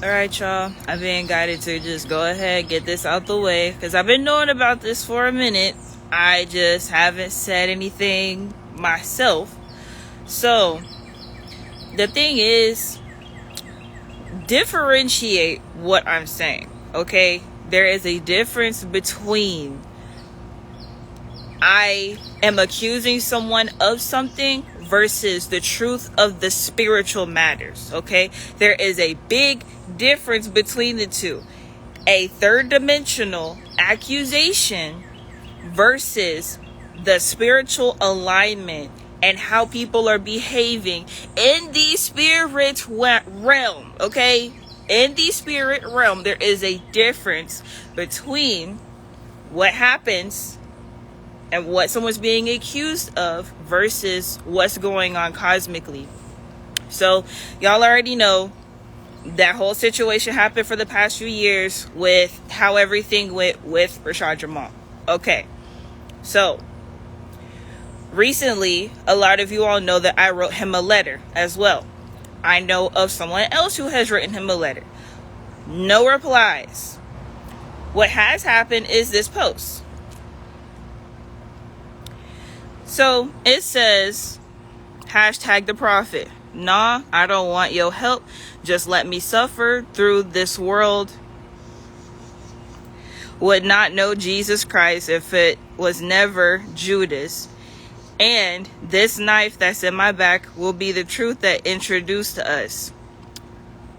Alright, y'all. I'm being guided to just go ahead, get this out the way, because I've been knowing about this for a minute. I just haven't said anything myself. So, the thing is, differentiate what I'm saying, okay? There is a difference between I am accusing someone of something versus the truth of the spiritual matters, okay? There is a big difference between the two. A third dimensional accusation versus the spiritual alignment and how people are behaving in the spirit realm, okay? In the spirit realm, there is a difference between what happens and what someone's being accused of versus what's going on cosmically. So, y'all already know that whole situation happened for the past few years with how everything went with Rashad Jamal. Okay, so recently, a lot of you all know that I wrote him a letter as well. I know of someone else who has written him a letter. No replies. What has happened is this post. So it says, hashtag the prophet. Nah, I don't want your help. Just let me suffer through this world. Would not know Jesus Christ if it was never Judas. And this knife that's in my back will be the truth that introduced to us.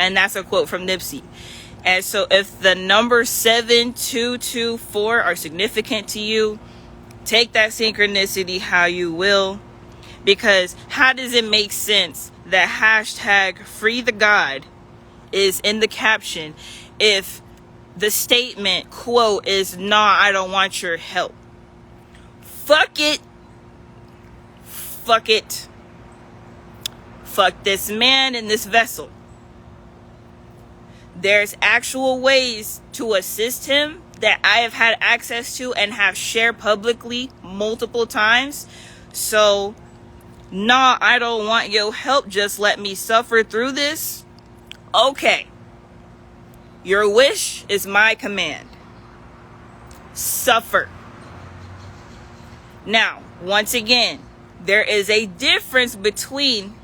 And that's a quote from Nipsey. And so if the number 7224 are significant to you, take that synchronicity how you will, because how does it make sense that hashtag free the God is in the caption if the statement quote is nah, I don't want your help? Fuck it. Fuck it. Fuck this man in this vessel. There's actual ways to assist him that I have had access to and have shared publicly multiple times. So, nah, I don't want your help. Just let me suffer through this. Okay. Your wish is my command. Suffer. Now, once again, there is a difference between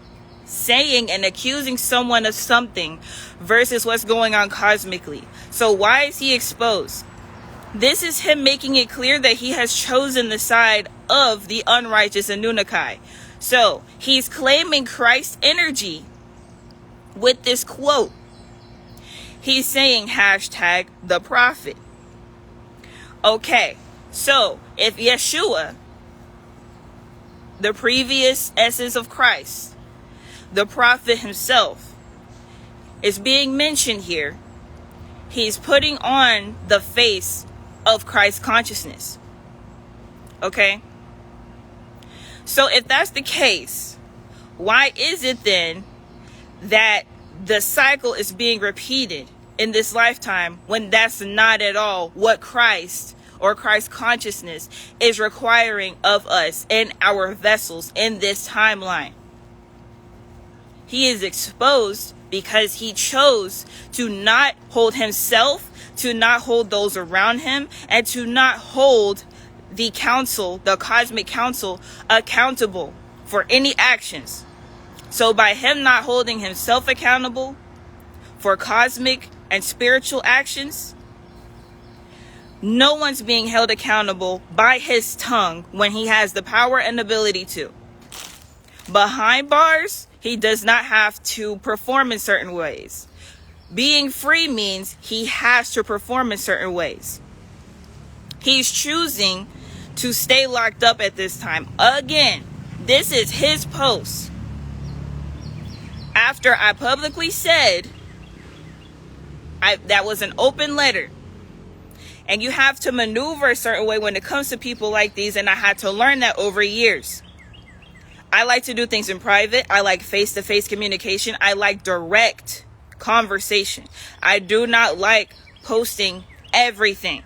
saying and accusing someone of something versus what's going on cosmically. So why is he exposed? This is him making it clear that he has chosen the side of the unrighteous Anunnaki. So he's claiming Christ's energy with this quote. He's saying hashtag the prophet. Okay, so if Yeshua, the previous essence of Christ, the prophet himself, is being mentioned here, he's putting on the face of Christ consciousness. Okay? So if that's the case, why is it then that the cycle is being repeated in this lifetime when that's not at all what Christ or Christ consciousness is requiring of us in our vessels in this timeline? He is exposed because he chose to not hold himself, to not hold those around him, and to not hold the council, the cosmic council, accountable for any actions. So by him not holding himself accountable for cosmic and spiritual actions, no one's being held accountable by his tongue when he has the power and ability to. Behind bars, he does not have to perform in certain ways. Being free means he has to perform in certain ways. He's choosing to stay locked up at this time. Again, this is his post. After I publicly said that was an open letter. And you have to maneuver a certain way when it comes to people like these. And I had to learn that over years. I like to do things in private. I like face-to-face communication. I like direct conversation. I do not like posting everything.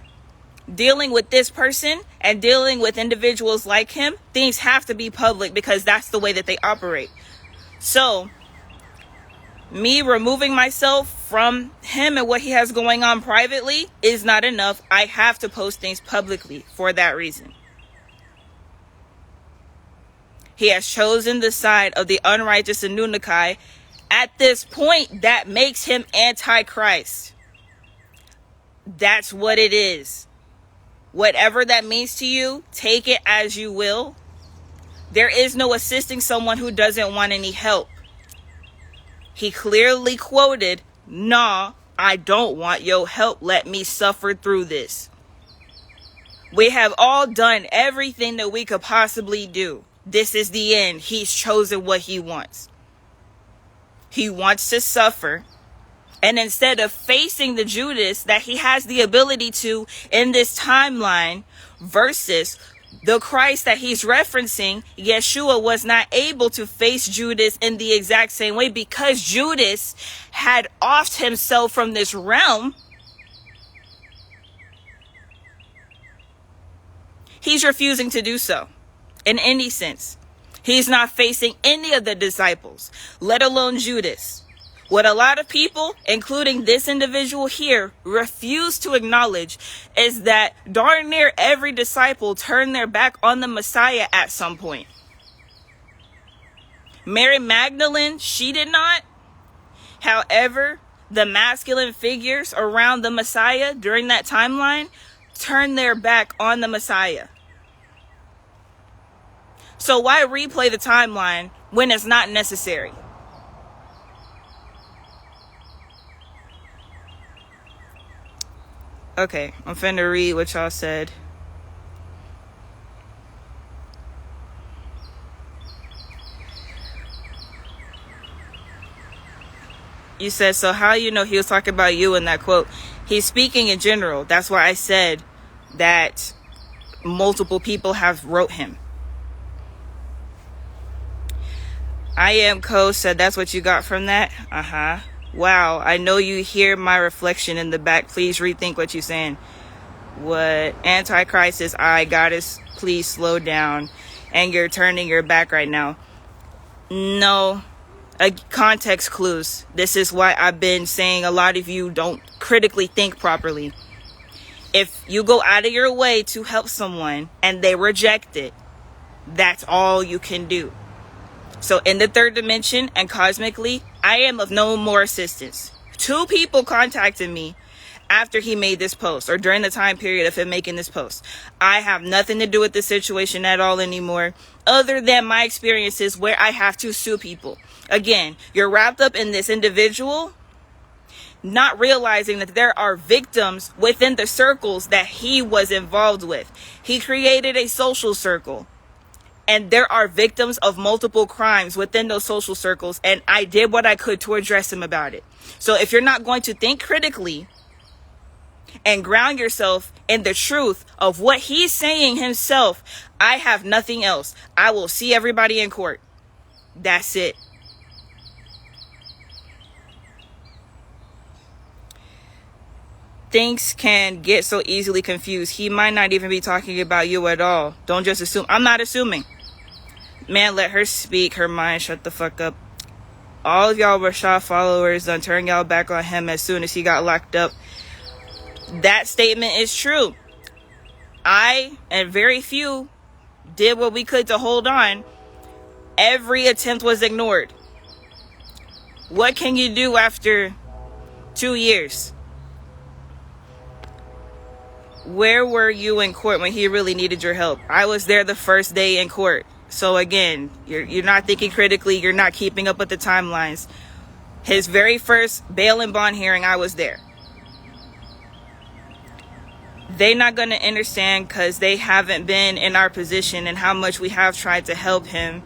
Dealing with this person and dealing with individuals like him, things have to be public because that's the way that they operate. So, me removing myself from him and what he has going on privately is not enough. I have to post things publicly for that reason. He has chosen the side of the unrighteous Anunnaki. At this point, that makes him Antichrist. That's what it is. Whatever that means to you, take it as you will. There is no assisting someone who doesn't want any help. He clearly quoted, "Nah, I don't want your help. Let me suffer through this." We have all done everything that we could possibly do. This is the end. He's chosen what he wants. He wants to suffer. And instead of facing the Judas that he has the ability to in this timeline versus the Christ that he's referencing, Yeshua was not able to face Judas in the exact same way because Judas had offed himself from this realm. He's refusing to do so in any sense. He's not facing any of the disciples, let alone Judas. What a lot of people, including this individual here, refuse to acknowledge is that darn near every disciple turned their back on the Messiah at some point. Mary Magdalene, she did not. However, the masculine figures around the Messiah during that timeline turned their back on the Messiah. So why replay the timeline when it's not necessary? Okay, I'm finna read what y'all said. You said, so how you know he was talking about you in that quote? He's speaking in general. That's why I said that multiple people have wrote him. I am Co said that's what you got from that? Wow, I know you hear my reflection in the back. Please rethink what you're saying. What? Antichrist is I, Goddess, please slow down. And you're turning your back right now. No. Context clues. This is why I've been saying a lot of you don't critically think properly. If you go out of your way to help someone and they reject it, that's all you can do. So in the third dimension and cosmically, I am of no more assistance. 2 people contacted me after he made this post or during the time period of him making this post. I have nothing to do with the situation at all anymore other than my experiences where I have to sue people. Again, you're wrapped up in this individual, not realizing that there are victims within the circles that he was involved with. He created a social circle. And there are victims of multiple crimes within those social circles. And I did what I could to address him about it. So if you're not going to think critically and ground yourself in the truth of what he's saying himself, I have nothing else. I will see everybody in court. That's it. Things can get so easily confused. He might not even be talking about you at all. Don't just assume. I'm not assuming. Man, let her speak her mind. Shut the fuck up. All of y'all Rashad followers done turned y'all back on him as soon as he got locked up. That statement is true. I and very few did what we could to hold on. Every attempt was ignored. What can you do after 2 years? Where were you in court when he really needed your help? I was there the first day in court. So again, you're not thinking critically. You're not keeping up with the timelines. His very first bail and bond hearing, I was there. They're not going to understand because they haven't been in our position and how much we have tried to help him,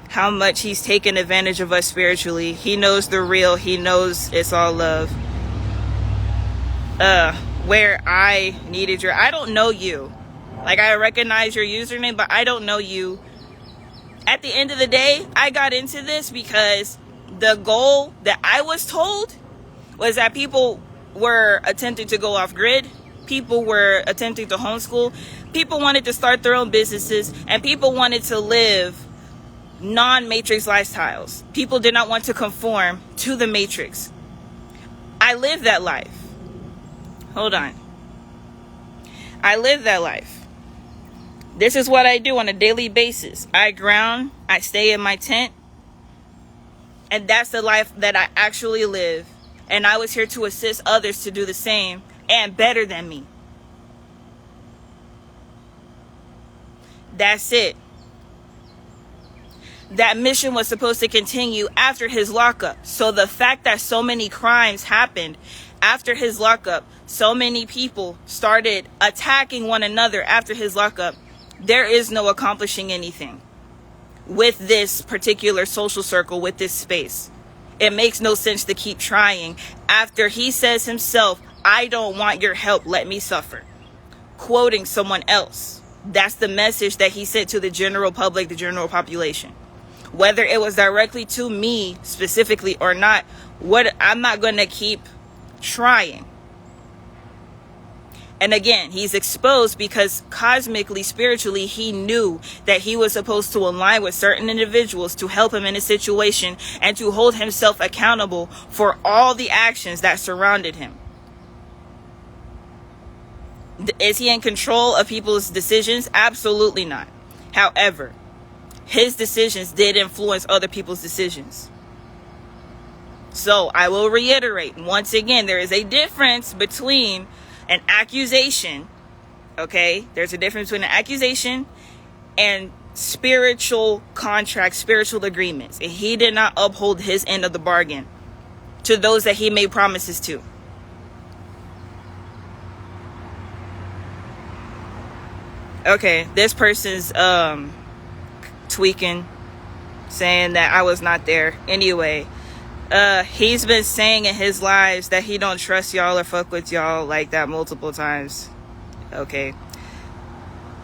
how much he's taken advantage of us spiritually. He knows the real. He knows it's all love. Where I needed I don't know you. Like, I recognize your username, but I don't know you. At the end of the day, I got into this because the goal that I was told was that people were attempting to go off grid. People were attempting to homeschool. People wanted to start their own businesses, and people wanted to live non-matrix lifestyles. People did not want to conform to the matrix. I live that life. Hold on. I live that life. This is what I do on a daily basis. I ground, I stay in my tent, and that's the life that I actually live. And I was here to assist others to do the same and better than me. That's it. That mission was supposed to continue after his lockup. So the fact that so many crimes happened after his lockup, so many people started attacking one another after his lockup, there is no accomplishing anything with this particular social circle, with this space. It makes no sense to keep trying after he says himself, I don't want your help, let me suffer. Quoting someone else. That's the message that he sent to the general public, the general population. Whether it was directly to me specifically or not, I'm not going to keep trying. And again, he's exposed because cosmically, spiritually, he knew that he was supposed to align with certain individuals to help him in a situation and to hold himself accountable for all the actions that surrounded him. Is he in control of people's decisions? Absolutely not. However, his decisions did influence other people's decisions. So I will reiterate once again, there is a difference between an accusation, okay? There's a difference between an accusation and spiritual contracts, spiritual agreements. And he did not uphold his end of the bargain to those that he made promises to. Okay, this person's tweaking, saying that I was not there. Anyway, he's been saying in his lives that he don't trust y'all or fuck with y'all like that multiple times. Okay.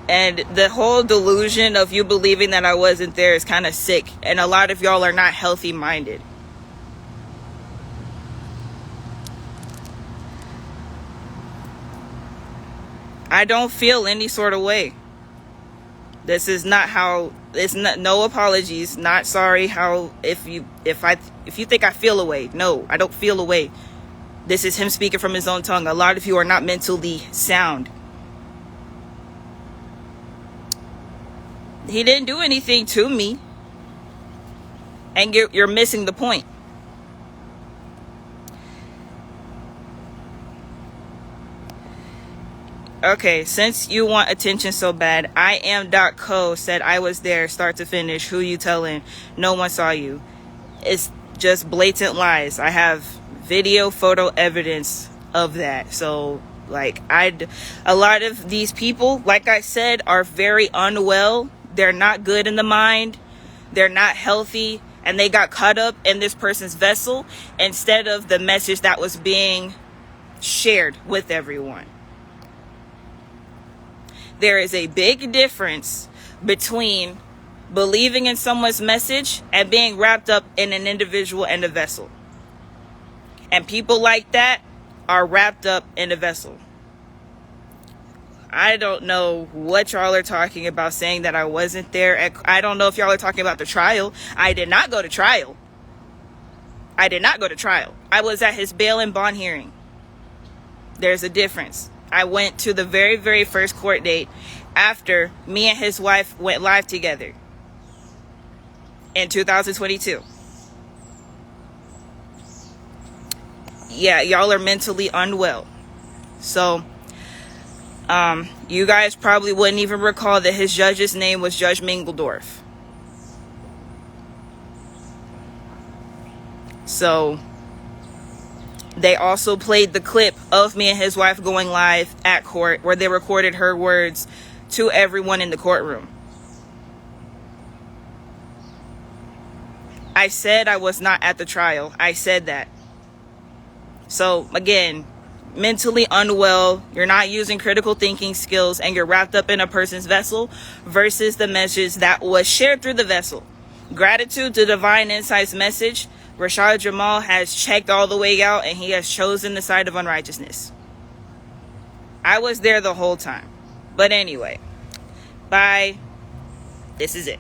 And the whole delusion of you believing that I wasn't there is kind of sick. And a lot of y'all are not healthy minded. I don't feel any sort of way. This is not how, it's not, no apologies, not sorry how, if you think I feel a way. No, I don't feel a way. This is him speaking from his own tongue. A lot of you are not mentally sound. He didn't do anything to me. And you're missing the point. Okay, since you want attention so bad, Iam.co said I was there start to finish. Who you telling? No one saw you. It's just blatant lies. I have video, photo evidence of that. So, like, a lot of these people, like I said, are very unwell. They're not good in the mind. They're not healthy. And they got caught up in this person's vessel instead of the message that was being shared with everyone. There is a big difference between believing in someone's message and being wrapped up in an individual and a vessel. And people like that are wrapped up in a vessel. I don't know what y'all are talking about saying that I wasn't there. I don't know if y'all are talking about the trial. I did not go to trial. I was at his bail and bond hearing. There's a difference. I went to the very, very first court date after me and his wife went live together in 2022. Yeah, y'all are mentally unwell. So, you guys probably wouldn't even recall that his judge's name was Judge Mingledorf. So, they also played the clip of me and his wife going live at court where they recorded her words to everyone in the courtroom. I said I was not at the trial. I said that. So, again, mentally unwell, you're not using critical thinking skills, and you're wrapped up in a person's vessel versus the message that was shared through the vessel. Gratitude to Divine Insight's message. Rashad Jamal has checked all the way out and he has chosen the side of unrighteousness. I was there the whole time. But anyway, bye. This is it.